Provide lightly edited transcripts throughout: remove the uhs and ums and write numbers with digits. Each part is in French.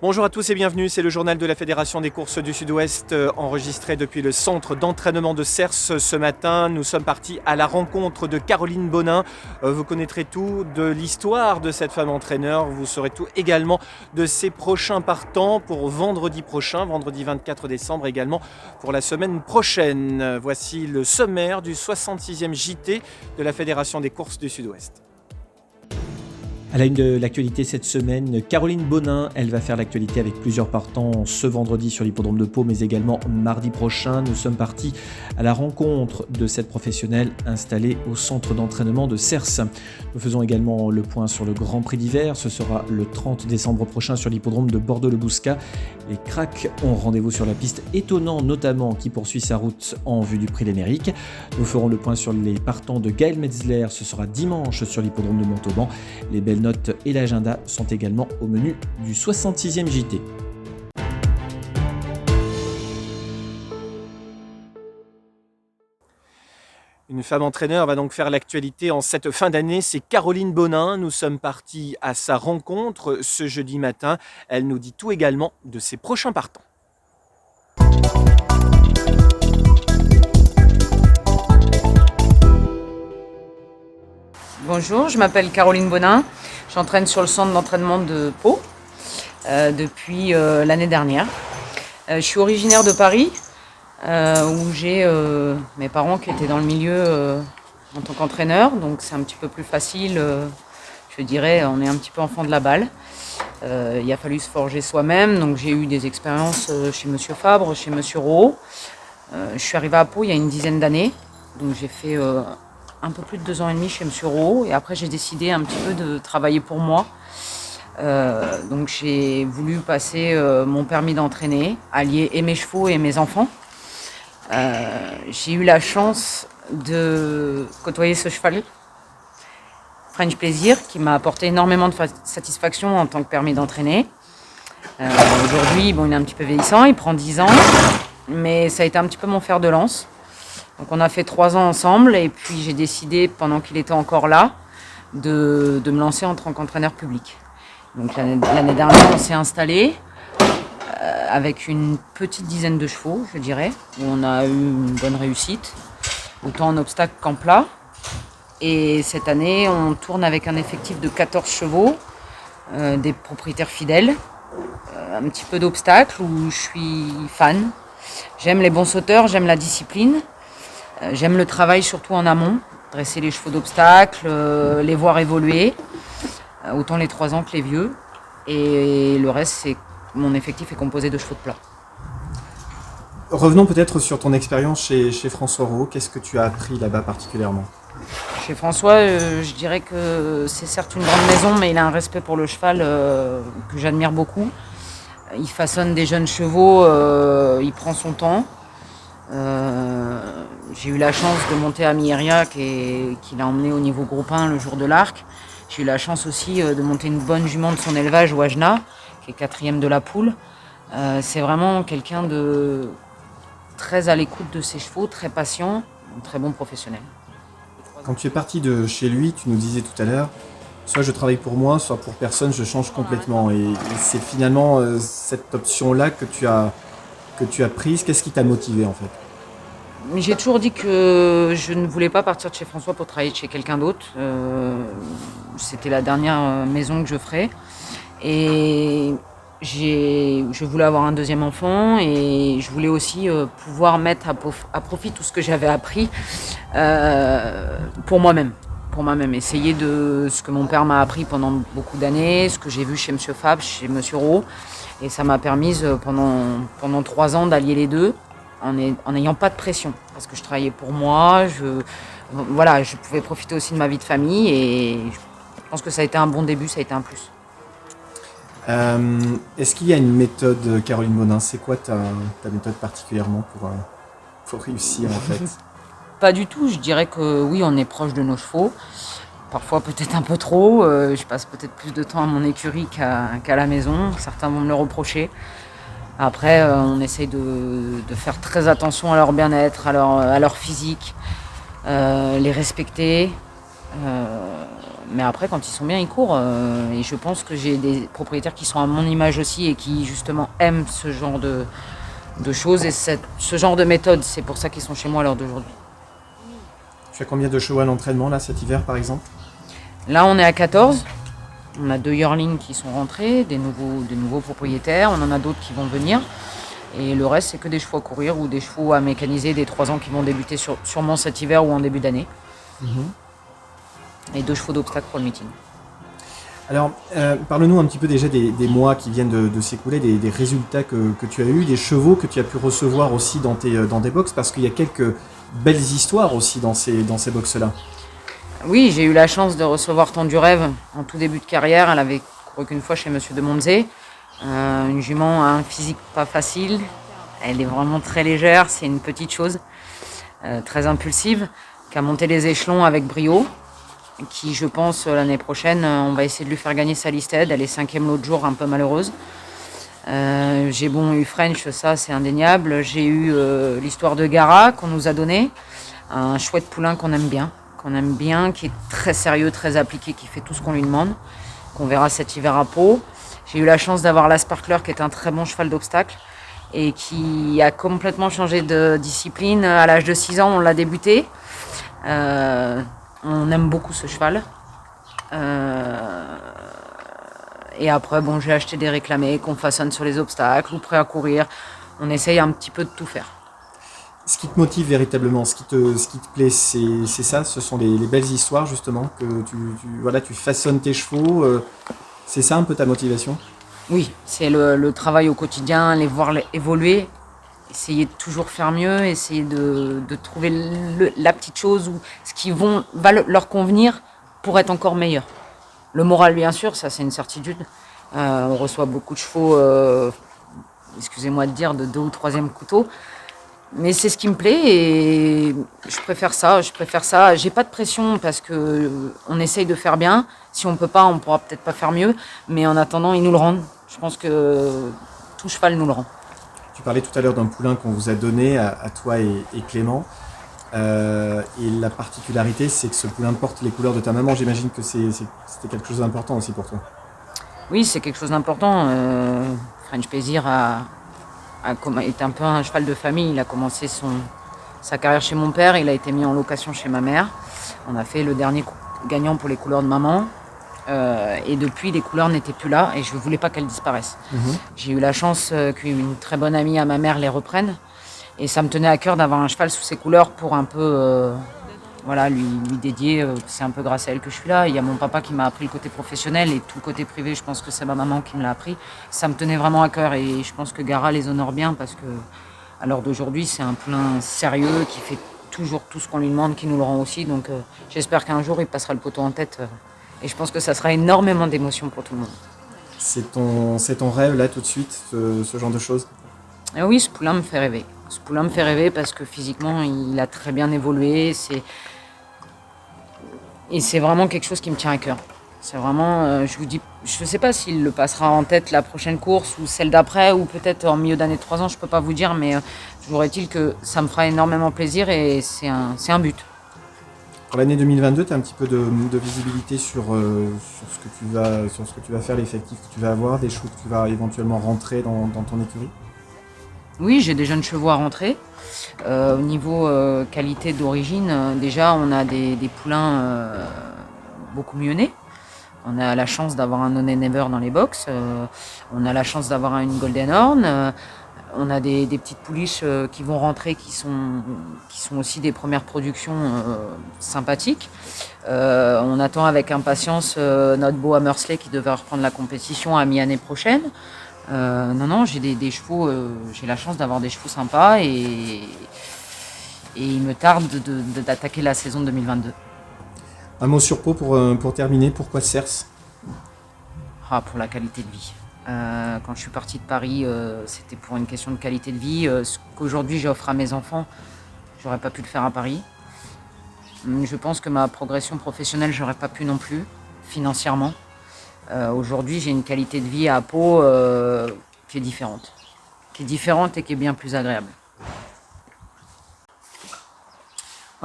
Bonjour à tous et bienvenue, c'est le journal de la Fédération des courses du Sud-Ouest enregistré depuis le centre d'entraînement de Cers ce matin. Nous sommes partis à la rencontre de Caroline Bonin. Vous connaîtrez tout de l'histoire de cette femme entraîneur. Vous saurez tout également de ses prochains partants pour vendredi prochain, vendredi 24 décembre également pour la semaine prochaine. Voici le sommaire du 66e JT de la Fédération des courses du Sud-Ouest. À la une de l'actualité cette semaine, Caroline Bonin, elle va faire l'actualité avec plusieurs partants ce vendredi sur l'hippodrome de Pau, mais également mardi prochain. Nous sommes partis à la rencontre de cette professionnelle installée au centre d'entraînement de Cers. Nous faisons également le point sur le Grand Prix d'hiver. Ce sera le 30 décembre prochain sur l'hippodrome de Bordeaux-le-Bouscat. Les cracks ont rendez-vous sur la piste étonnant notamment qui poursuit sa route en vue du Prix l'Amérique. Nous ferons le point sur les partants de Gaël Metzler. Ce sera dimanche sur l'hippodrome de Montauban. Les belles notes et l'agenda sont également au menu du 66e JT. Une femme entraîneur va donc faire l'actualité en cette fin d'année, c'est Caroline Bonin. Nous sommes partis à sa rencontre ce jeudi matin. Elle nous dit tout également de ses prochains partants. Bonjour, je m'appelle Caroline Bonin. J'entraîne sur le centre d'entraînement de Pau depuis l'année dernière. Je suis originaire de Paris où j'ai mes parents qui étaient dans le milieu en tant qu'entraîneur. Donc c'est un petit peu plus facile, je dirais, on est un petit peu enfant de la balle. Il a fallu se forger soi-même. Donc j'ai eu des expériences chez Monsieur Fabre, chez Monsieur Rowe. Je suis arrivée à Pau il y a une dizaine d'années. Donc j'ai fait un peu plus de 2 ans et demi chez Monsieur Rowe et après j'ai décidé un petit peu de travailler pour moi. Donc j'ai voulu passer mon permis d'entraîner, allier et mes chevaux et mes enfants. J'ai eu la chance de côtoyer ce cheval, French Plaisir, qui m'a apporté énormément de satisfaction en tant que permis d'entraîner. Aujourd'hui, bon, il est un petit peu vieillissant, il prend 10 ans, mais ça a été un petit peu mon fer de lance. Donc on a fait 3 ans ensemble et puis j'ai décidé, pendant qu'il était encore là, de me lancer en tant qu'entraîneur public. Donc l'année dernière, on s'est installé avec une petite dizaine de chevaux, je dirais, où on a eu une bonne réussite, autant en obstacle qu'en plat. Et cette année, on tourne avec un effectif de 14 chevaux, des propriétaires fidèles, un petit peu d'obstacles où je suis fan. J'aime les bons sauteurs, j'aime la discipline. J'aime le travail surtout en amont, dresser les chevaux d'obstacles, les voir évoluer, autant les 3 ans que les vieux. Et le reste, mon effectif est composé de chevaux de plat. Revenons peut-être sur ton expérience chez François Rowe. Qu'est-ce que tu as appris là-bas particulièrement ? Chez François, je dirais que c'est certes une grande maison, mais il a un respect pour le cheval que j'admire beaucoup. Il façonne des jeunes chevaux, il prend son temps. J'ai eu la chance de monter à Mieria qu'il a emmené au niveau groupe 1 le jour de l'Arc. J'ai eu la chance aussi de monter une bonne jument de son élevage, Wajna, qui est 4e de la poule. C'est vraiment quelqu'un de très à l'écoute de ses chevaux, très patient, un très bon professionnel. Quand tu es parti de chez lui, tu nous disais tout à l'heure, soit je travaille pour moi, soit pour personne, je change complètement. Et c'est finalement cette option-là que tu as prise. Qu'est-ce qui t'a motivé en fait ? J'ai toujours dit que je ne voulais pas partir de chez François pour travailler chez quelqu'un d'autre. C'était la dernière maison que je ferais. Et je voulais avoir un 2e enfant et je voulais aussi pouvoir mettre à profit tout ce que j'avais appris pour moi-même. Pour moi-même, essayer de ce que mon père m'a appris pendant beaucoup d'années, ce que j'ai vu chez Monsieur Fabre, chez Monsieur Rowe. Et ça m'a permis pendant 3 ans d'allier les deux en n'ayant pas de pression. Parce que je travaillais pour moi, je pouvais profiter aussi de ma vie de famille et je pense que ça a été un bon début, ça a été un plus. Est-ce qu'il y a une méthode, Caroline Bonin ? C'est quoi ta méthode particulièrement pour réussir en fait ? Pas du tout, je dirais que oui, on est proche de nos chevaux. Parfois peut-être un peu trop, je passe peut-être plus de temps à mon écurie qu'à la maison, certains vont me le reprocher. Après, on essaye de faire très attention à leur bien-être, à leur physique, les respecter, Mais après, quand ils sont bien, ils courent. Et je pense que j'ai des propriétaires qui sont à mon image aussi et qui justement aiment ce genre de choses et ce genre de méthode. C'est pour ça qu'ils sont chez moi à l'heure d'aujourd'hui. Tu as combien de chevaux à l'entraînement là cet hiver par exemple? Là, on est à 14. On a 2 yearlings qui sont rentrés, des nouveaux propriétaires. On en a d'autres qui vont venir. Et le reste, c'est que des chevaux à courir ou des chevaux à mécaniser, des 3 ans qui vont débuter sûrement cet hiver ou en début d'année. Et 2 chevaux d'obstacle pour le meeting. Alors, parle-nous un petit peu déjà des mois qui viennent de s'écouler, des résultats que tu as eus, des chevaux que tu as pu recevoir aussi dans tes box, parce qu'il y a quelques belles histoires aussi dans ces box-là. Oui, j'ai eu la chance de recevoir Temps du Rêve en tout début de carrière. Elle avait couru qu'une fois chez Monsieur de Monzé. Une jument a un physique pas facile. Elle est vraiment très légère, c'est une petite chose, très impulsive, qui a monté les échelons avec brio. Qui, je pense, l'année prochaine, on va essayer de lui faire gagner sa listed. Elle est 5e l'autre jour, un peu malheureuse. J'ai eu French, ça c'est indéniable. J'ai eu l'histoire de Gara qu'on nous a donné. Un chouette poulain qu'on aime bien, qui est très sérieux, très appliqué, qui fait tout ce qu'on lui demande, qu'on verra cet hiver à Pau. J'ai eu la chance d'avoir la Sparkler, qui est un très bon cheval d'obstacle et qui a complètement changé de discipline. À l'âge de 6 ans, on l'a débuté. On aime beaucoup ce cheval. Et après, j'ai acheté des réclamés qu'on façonne sur les obstacles ou prêts à courir. On essaye un petit peu de tout faire. Ce qui te motive véritablement, ce qui te plaît, c'est ça, ce sont les belles histoires justement, que tu façonnes tes chevaux, c'est ça un peu ta motivation? Oui, c'est le travail au quotidien, les voir évoluer, essayer de toujours faire mieux, essayer de trouver la petite chose ou ce qui va leur convenir pour être encore meilleur. Le moral, bien sûr, ça c'est une certitude. On reçoit beaucoup de chevaux, excusez-moi de dire, de 2e ou 3e couteau. Mais c'est ce qui me plaît et je préfère ça. J'ai pas de pression parce que on essaye de faire bien. Si on peut pas, on pourra peut-être pas faire mieux. Mais en attendant, ils nous le rendent. Je pense que tout cheval nous le rend. Tu parlais tout à l'heure d'un poulain qu'on vous a donné à toi et Clément. Et la particularité, c'est que ce poulain porte les couleurs de ta maman. J'imagine que c'était quelque chose d'important aussi pour toi. Oui, c'est quelque chose d'important. French Plaisir est un peu un cheval de famille. Il a commencé sa carrière chez mon père. Il a été mis en location chez ma mère. On a fait le dernier gagnant pour les couleurs de maman. Et depuis, les couleurs n'étaient plus là et je ne voulais pas qu'elles disparaissent. J'ai eu la chance qu'une très bonne amie à ma mère les reprenne. Et ça me tenait à cœur d'avoir un cheval sous ces couleurs pour un peu lui dédier. C'est un peu grâce à elle que je suis là. Il y a mon papa qui m'a appris le côté professionnel et tout le côté privé, je pense que c'est ma maman qui me l'a appris. Ça me tenait vraiment à cœur et je pense que Gara les honore bien parce que à l'heure d'aujourd'hui, c'est un poulain sérieux qui fait toujours tout ce qu'on lui demande, qui nous le rend aussi. Donc j'espère qu'un jour, il passera le poteau en tête et je pense que ça sera énormément d'émotions pour tout le monde. C'est ton rêve là tout de suite, ce genre de choses? Et oui, ce poulain me fait rêver. Ce poulain me fait rêver parce que physiquement, il a très bien évolué. Et c'est vraiment quelque chose qui me tient à cœur. C'est vraiment, je vous dis, je ne sais pas s'il le passera en tête la prochaine course ou celle d'après ou peut-être en milieu d'année de 3 ans, je ne peux pas vous dire, mais toujours est-il que ça me fera énormément plaisir et c'est un but. Pour l'année 2022, tu as un petit peu de visibilité sur ce que tu vas faire, l'effectif que tu vas avoir, des chevaux que tu vas éventuellement rentrer dans ton écurie? Oui, j'ai des jeunes chevaux à rentrer. Au niveau qualité d'origine, déjà, on a des poulains beaucoup mieux nés. On a la chance d'avoir un No Name Never dans les box. On a la chance d'avoir une Golden Horn. On a des petites pouliches qui vont rentrer, qui sont aussi des premières productions sympathiques. On attend avec impatience notre beau Hammersley qui devrait reprendre la compétition à mi-année prochaine. Non, j'ai des chevaux, j'ai la chance d'avoir des chevaux sympas et il me tarde d'attaquer la saison 2022. Un mot sur Pau pour terminer, pourquoi Cers? Pour la qualité de vie. Quand je suis partie de Paris, c'était pour une question de qualité de vie. Ce qu'aujourd'hui j'offre à mes enfants, j'aurais pas pu le faire à Paris. Je pense que ma progression professionnelle, j'aurais pas pu non plus, financièrement. Aujourd'hui, j'ai une qualité de vie à Pau qui est différente et qui est bien plus agréable.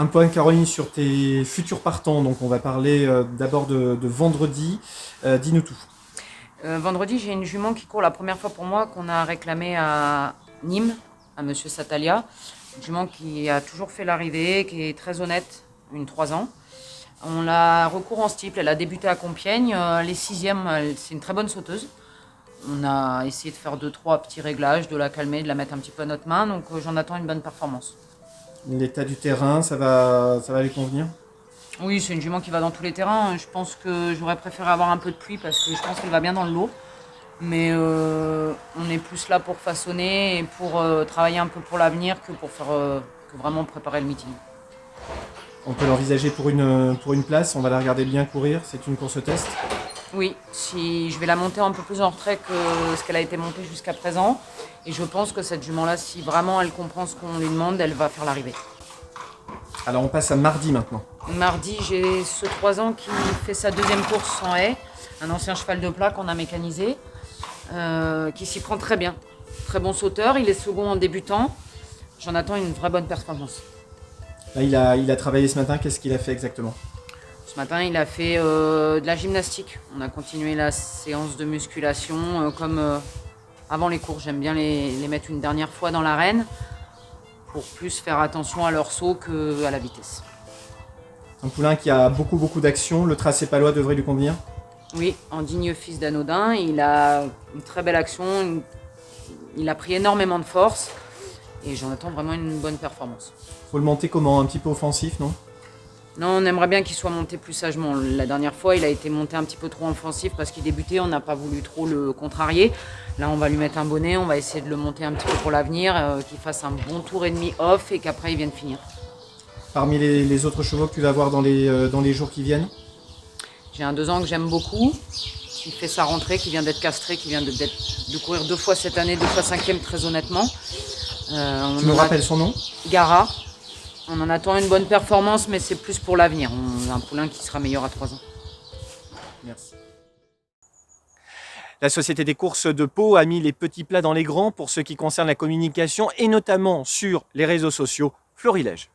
Un point, Caroline, sur tes futurs partants. Donc, on va parler d'abord de vendredi. Dis-nous tout. Vendredi, j'ai une jument qui court la première fois pour moi, qu'on a réclamée à Nîmes, à Monsieur Satalia. Une jument qui a toujours fait l'arrivée, qui est très honnête, une 3 ans. On la recourt en steeple, elle a débuté à Compiègne, elle est 6e, c'est une très bonne sauteuse. On a essayé de faire 2-3 petits réglages, de la calmer, de la mettre un petit peu à notre main, donc j'en attends une bonne performance. L'état du terrain, ça va lui convenir? Oui, c'est une jument qui va dans tous les terrains. Je pense que j'aurais préféré avoir un peu de pluie parce que je pense qu'elle va bien dans le lot. Mais on est plus là pour façonner et pour travailler un peu pour l'avenir que pour que vraiment préparer le meeting. On peut l'envisager pour une place, on va la regarder bien courir, c'est une course test. Oui, si je vais la monter un peu plus en retrait que ce qu'elle a été montée jusqu'à présent. Et je pense que cette jument-là, si vraiment elle comprend ce qu'on lui demande, elle va faire l'arrivée. Alors on passe à mardi maintenant. Mardi, j'ai ce 3 ans qui fait sa 2e course en haie, un ancien cheval de plat qu'on a mécanisé, qui s'y prend très bien. Très bon sauteur, il est second en débutant. J'en attends une vraie bonne performance. Là, il a travaillé ce matin, qu'est-ce qu'il a fait exactement? Ce matin, il a fait de la gymnastique. On a continué la séance de musculation comme avant les courses. J'aime bien les mettre une dernière fois dans l'arène pour plus faire attention à leur saut qu'à la vitesse. Un poulain qui a beaucoup d'action, le tracé palois devrait lui convenir? Oui, en digne fils d'Anodin, il a une très belle action, il a pris énormément de force et j'en attends vraiment une bonne performance. Faut le monter comment? Un petit peu offensif, non? Non, on aimerait bien qu'il soit monté plus sagement. La dernière fois, il a été monté un petit peu trop offensif parce qu'il débutait, on n'a pas voulu trop le contrarier. Là, on va lui mettre un bonnet, on va essayer de le monter un petit peu pour l'avenir, qu'il fasse un bon tour et demi off et qu'après il vienne finir. Parmi les autres chevaux que tu vas voir dans les jours qui viennent? J'ai un 2 ans que j'aime beaucoup, qui fait sa rentrée, qui vient d'être castré, qui vient de courir 2 fois cette année, 2 fois 5e très honnêtement. Tu me rappelles son nom? Gara. On en attend une bonne performance, mais c'est plus pour l'avenir. On a un poulain qui sera meilleur à 3 ans. Merci. La Société des courses de Pau a mis les petits plats dans les grands pour ce qui concerne la communication et notamment sur les réseaux sociaux. Florilège.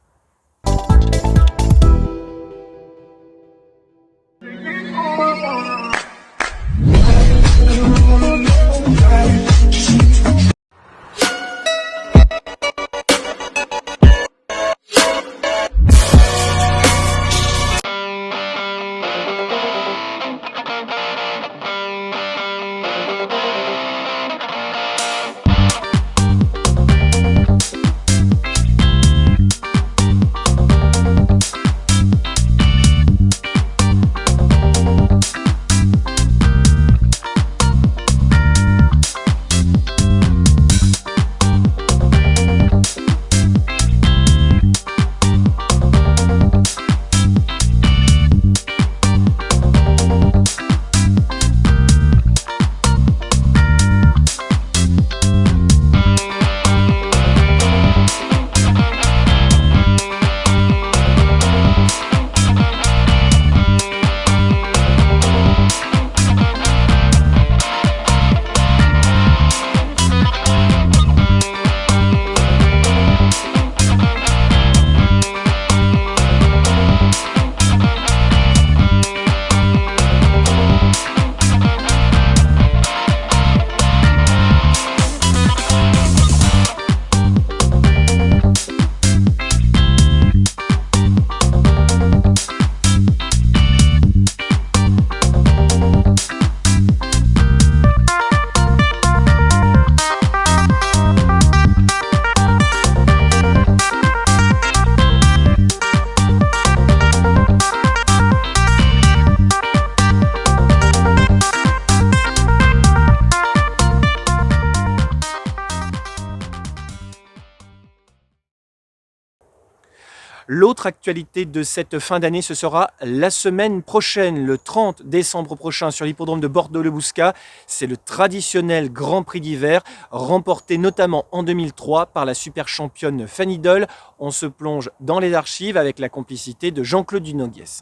L'autre actualité de cette fin d'année, ce sera la semaine prochaine, le 30 décembre prochain, sur l'hippodrome de Bordeaux-le-Bouscat. C'est le traditionnel Grand Prix d'hiver, remporté notamment en 2003 par la super championne Fanny Doll. On se plonge dans les archives avec la complicité de Jean-Claude Dunoguies.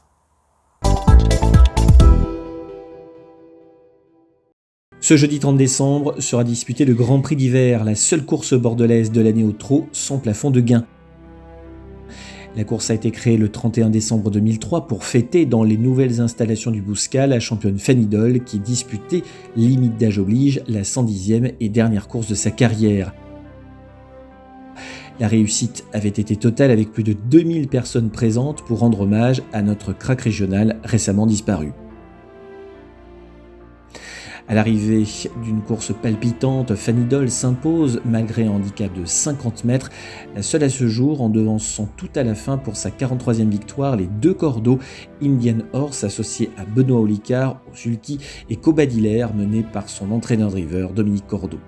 Ce jeudi 30 décembre sera disputé le Grand Prix d'hiver, la seule course bordelaise de l'année au trot sans plafond de gain. La course a été créée le 31 décembre 2003 pour fêter dans les nouvelles installations du Bouscat la championne Fanny Doll qui disputait, limite d'âge oblige, la 110e et dernière course de sa carrière. La réussite avait été totale avec plus de 2000 personnes présentes pour rendre hommage à notre crack régional récemment disparu. À l'arrivée d'une course palpitante, Fanny Doll s'impose malgré un handicap de 50 mètres, la seule à ce jour en devançant tout à la fin pour sa 43e victoire les deux cordeaux Indian Horse associés à Benoît Olicard, au sulky et Cobadilaire mené par son entraîneur-driver Dominique Cordeau.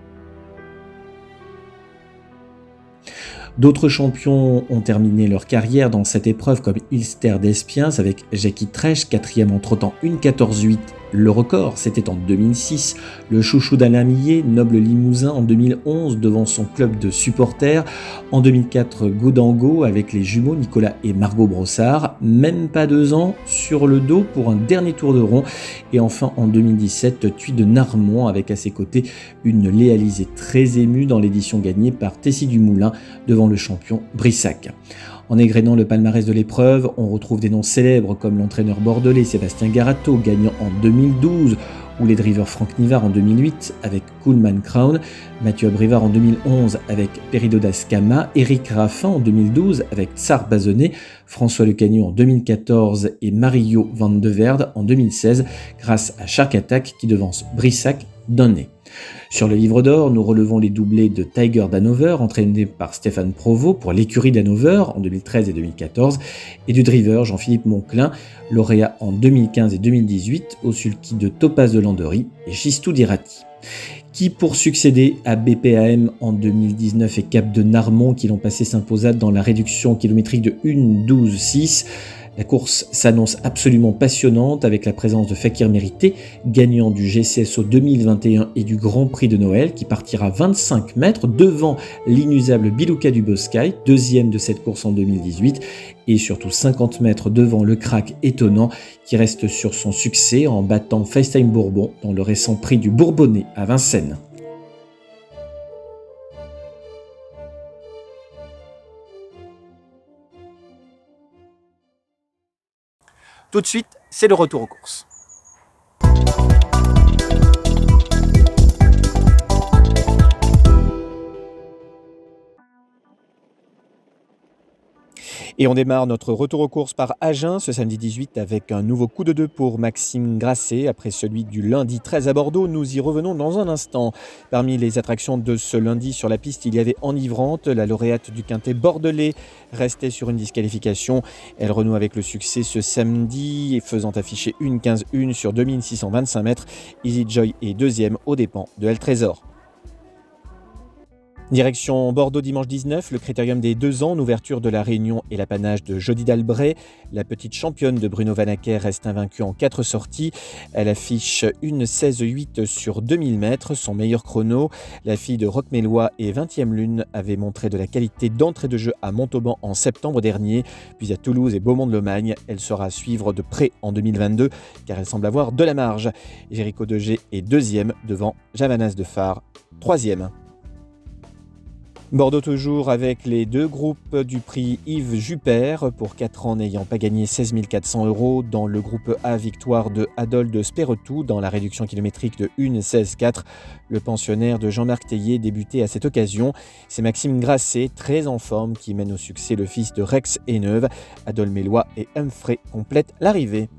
D'autres champions ont terminé leur carrière dans cette épreuve comme Ilster d'Espiens avec Jackie Trèche, 4e en trottant 1,14,8. Le record, c'était en 2006. Le chouchou d'Alain Millet, Noble Limousin en 2011 devant son club de supporters. En 2004, Gaudango avec les jumeaux Nicolas et Margot Brossard. Même pas 2 ans sur le dos pour un dernier tour de rond. Et enfin en 2017, Thuy de Narmont avec à ses côtés une Léa Lisée très émue dans l'édition gagnée par Tessie Dumoulin devant le champion Brissac. En égrénant le palmarès de l'épreuve, on retrouve des noms célèbres comme l'entraîneur bordelais Sébastien Garato, gagnant en 2012, ou les drivers Franck Nivard en 2008 avec Coolman Crown, Mathieu Abrivard en 2011 avec Peridodas Kama, Eric Raffin en 2012 avec Tsar Bazonet, François Lecagnou en 2014 et Mario Van de Verde en 2016 grâce à Shark Attack qui devance Brissac d'un nez. Sur le livre d'or, nous relevons les doublés de Tiger d'Hanover, entraîné par Stéphane Provost pour l'écurie d'Hanover en 2013 et 2014, et du driver Jean-Philippe Monclin, lauréat en 2015 et 2018 au sulky de Topaz de Landery et Chistou d'Irati. Qui pour succéder à BPAM en 2019 et Cap de Narmont qui l'ont passé s'imposa dans la réduction kilométrique de 1,12,6. La course s'annonce absolument passionnante avec la présence de Fakir Mérité, gagnant du GCSO 2021 et du Grand Prix de Noël, qui partira 25 mètres devant l'inusable Bilouka du Boscaï, deuxième de cette course en 2018, et surtout 50 mètres devant le crack étonnant qui reste sur son succès en battant FaceTime Bourbon dans le récent prix du Bourbonnais à Vincennes. Tout de suite, c'est le retour aux courses. Et on démarre notre retour aux courses par Agen ce samedi 18 avec un nouveau coup de 2 pour Maxime Grasset. Après celui du lundi 13 à Bordeaux, nous y revenons dans un instant. Parmi les attractions de ce lundi sur la piste, il y avait Enivrante, la lauréate du quintet bordelais, restait sur une disqualification. Elle renoue avec le succès ce samedi, faisant afficher 1,15,1 sur 2625 mètres. Easy Joy est deuxième aux dépens de El Trésor. Direction Bordeaux dimanche 19, le critérium des 2 ans, ouverture de la Réunion et l'apanage de Jody Dalbret. La petite championne de Bruno Vanacker reste invaincue en 4 sorties. Elle affiche 1,16,8 sur 2000 mètres, son meilleur chrono. La fille de Roquemélois et 20e lune avait montré de la qualité d'entrée de jeu à Montauban en septembre dernier, puis à Toulouse et Beaumont-de-Lomagne. Elle sera à suivre de près en 2022 car elle semble avoir de la marge. Jéricho Degé est deuxième devant Javanas de Phare, troisième. Bordeaux toujours avec les 2 groupes du prix Yves Juper pour 4 ans n'ayant pas gagné 16 400 €. Dans le groupe A, victoire de Adol de Spéretou dans la réduction kilométrique de 1,16,4. Le pensionnaire de Jean-Marc Théier débutait à cette occasion. C'est Maxime Grasset, très en forme, qui mène au succès le fils de Rex Haineuve. Adol Mélois et Humphrey complètent l'arrivée.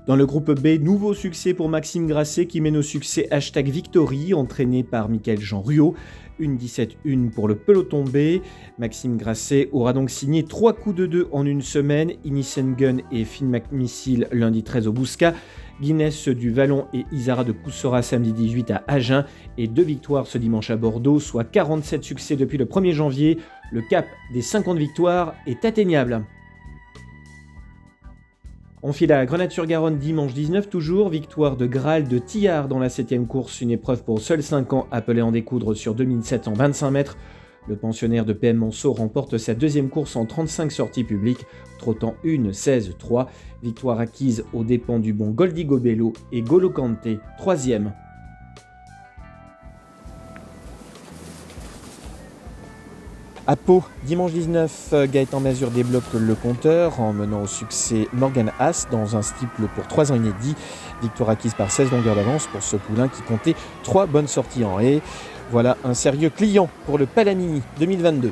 Dans le groupe B, nouveau succès pour Maxime Grasset qui mène au succès #Victory, entraîné par Michael Jean Ruot. 1,17,1 pour le peloton B. Maxime Grasset aura donc signé 3 coups de 2 en une semaine. Innocent Gun et Finn McMissile lundi 13 au Bouscat. Guinness du Vallon et Isara de Coussora samedi 18 à Agen. Et 2 victoires ce dimanche à Bordeaux, soit 47 succès depuis le 1er janvier. Le cap des 50 victoires est atteignable. On file à Grenade-sur-Garonne dimanche 19 toujours, victoire de Graal de Tillard dans la 7e course, une épreuve pour seuls 5 ans appelée en découdre sur 2725 mètres. Le pensionnaire de PM Monceau remporte sa 2e course en 35 sorties publiques, trottant 1,16,3. Victoire acquise aux dépens du bon Goldi Gobello et Golo Kanté, 3e. À Pau, dimanche 19, Gaëtan Mazur débloque le compteur en menant au succès Morgan Haas dans un steeple pour 3 ans inédit. Victoire acquise par 16 longueurs d'avance pour ce poulain qui comptait 3 bonnes sorties en haie. Voilà un sérieux client pour le Palamini 2022.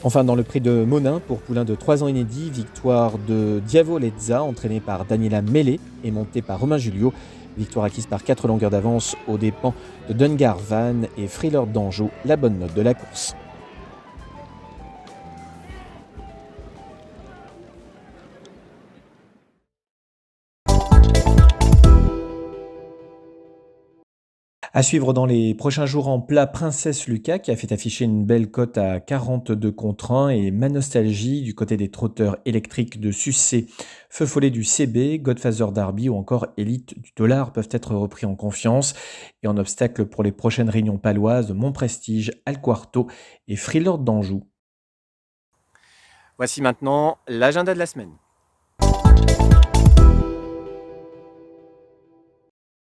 Enfin, dans le prix de Monin, pour poulain de 3 ans inédit, victoire de Diavolezza, entraîné par Daniela Mellet et monté par Romain Julio. Victoire acquise par 4 longueurs d'avance aux dépens de Dungar Van et Freelord d'Anjou, la bonne note de la course. À suivre dans les prochains jours en plat, Princesse Lucas qui a fait afficher une belle cote à 42 contre 1 et Manostalgie du côté des trotteurs électriques de Sucé, Feu Follet du CB, Godfather Derby ou encore Élite du Dollar peuvent être repris en confiance. Et en obstacle pour les prochaines réunions paloises, Mon Prestige, Alquarto et Freelord d'Anjou. Voici maintenant l'agenda de la semaine.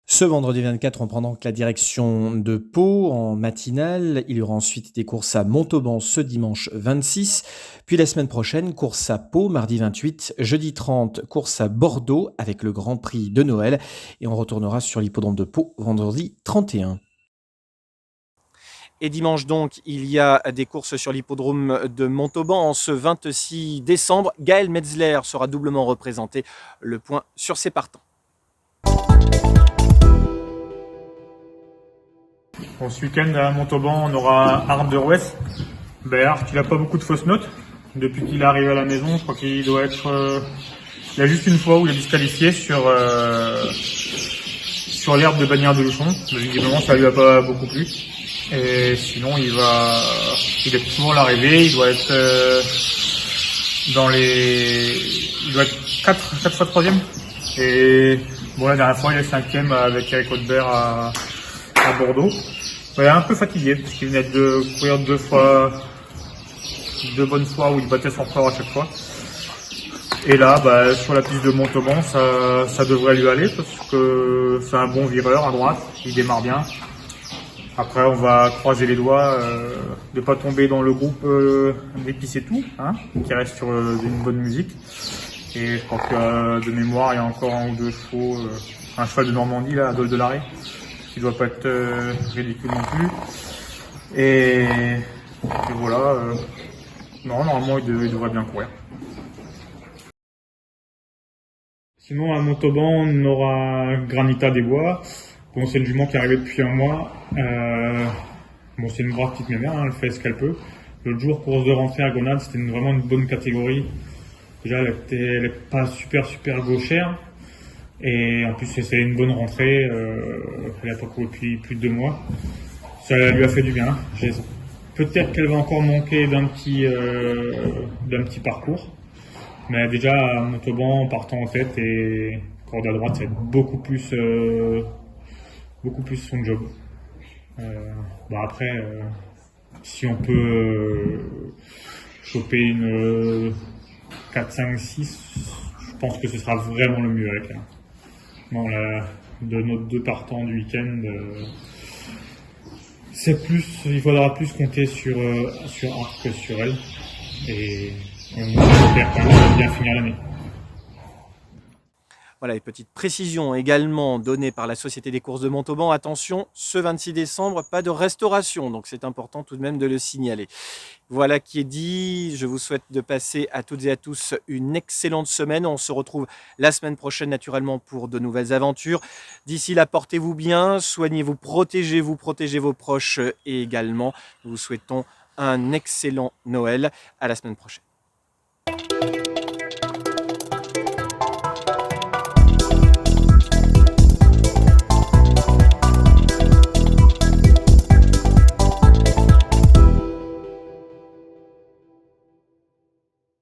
Ce vendredi 24, on prend donc la direction de Pau en matinale. Il y aura ensuite des courses à Montauban ce dimanche 26. Puis la semaine prochaine, course à Pau, mardi 28. Jeudi 30, course à Bordeaux avec le Grand Prix de Noël. Et on retournera sur l'hippodrome de Pau vendredi 31. Et dimanche donc, il y a des courses sur l'hippodrome de Montauban. En ce 26 décembre, Gaël Metzler sera doublement représenté. Le point sur ses partants. Bon, ce week-end à Montauban, on aura Art de l'Ouest. Art, il n'a pas beaucoup de fausses notes. Depuis qu'il est arrivé à la maison, je crois qu'il doit être... il y a juste une fois où il est disqualifié sur l'herbe de Bagnères de Luchon. Visiblement, ça lui a pas beaucoup plu. Et sinon, il est toujours à l'arrivée. Il doit être il doit être 4 fois troisième. Et bon, la dernière fois, il est 5e avec Eric Hautebert à Bordeaux. Ouais, un peu fatigué parce qu'il venait de courir 2 bonnes fois où il battait son record à chaque fois. Et là, sur la piste de Montauban, ça devrait lui aller parce que c'est un bon vireur à droite, il démarre bien. Après, on va croiser les doigts de pas tomber dans le groupe d'Épice et tout, qui reste sur une bonne musique. Et je crois que de mémoire, il y a encore 1 ou 2 chevaux, un cheval de Normandie là, à Dol de l'Arrêt, qui doit pas être ridicule non plus. Et voilà, non, normalement il devrait bien courir. Sinon à Montauban, on aura Granita des Bois. Bon, c'est une jument qui est arrivée depuis 1 mois. Bon, c'est une brave petite mémère, elle fait ce qu'elle peut. L'autre jour, course de rentrée à Gonade, c'était vraiment une bonne catégorie. Déjà, elle est pas super gauchère. Et en plus, c'est une bonne rentrée. Elle a pas couru depuis plus de 2 mois. Ça lui a fait du bien. Peut-être qu'elle va encore manquer d'un petit parcours. Mais déjà, à Montauban, en partant en tête et corde à droite, c'est beaucoup plus son job. Après, si on peut choper une 4, 5, 6, je pense que ce sera vraiment le mieux avec elle. Bon, de nos 2 partants du week-end, il faudra plus compter sur Arc que sur elle. Et on espère quand même bien finir l'année. Voilà, une petite précision également donnée par la Société des courses de Montauban. Attention, ce 26 décembre, pas de restauration, donc c'est important tout de même de le signaler. Voilà qui est dit. Je vous souhaite de passer à toutes et à tous une excellente semaine. On se retrouve la semaine prochaine naturellement pour de nouvelles aventures. D'ici là, portez-vous bien, soignez-vous, protégez vos proches et également. Nous vous souhaitons un excellent Noël. À la semaine prochaine.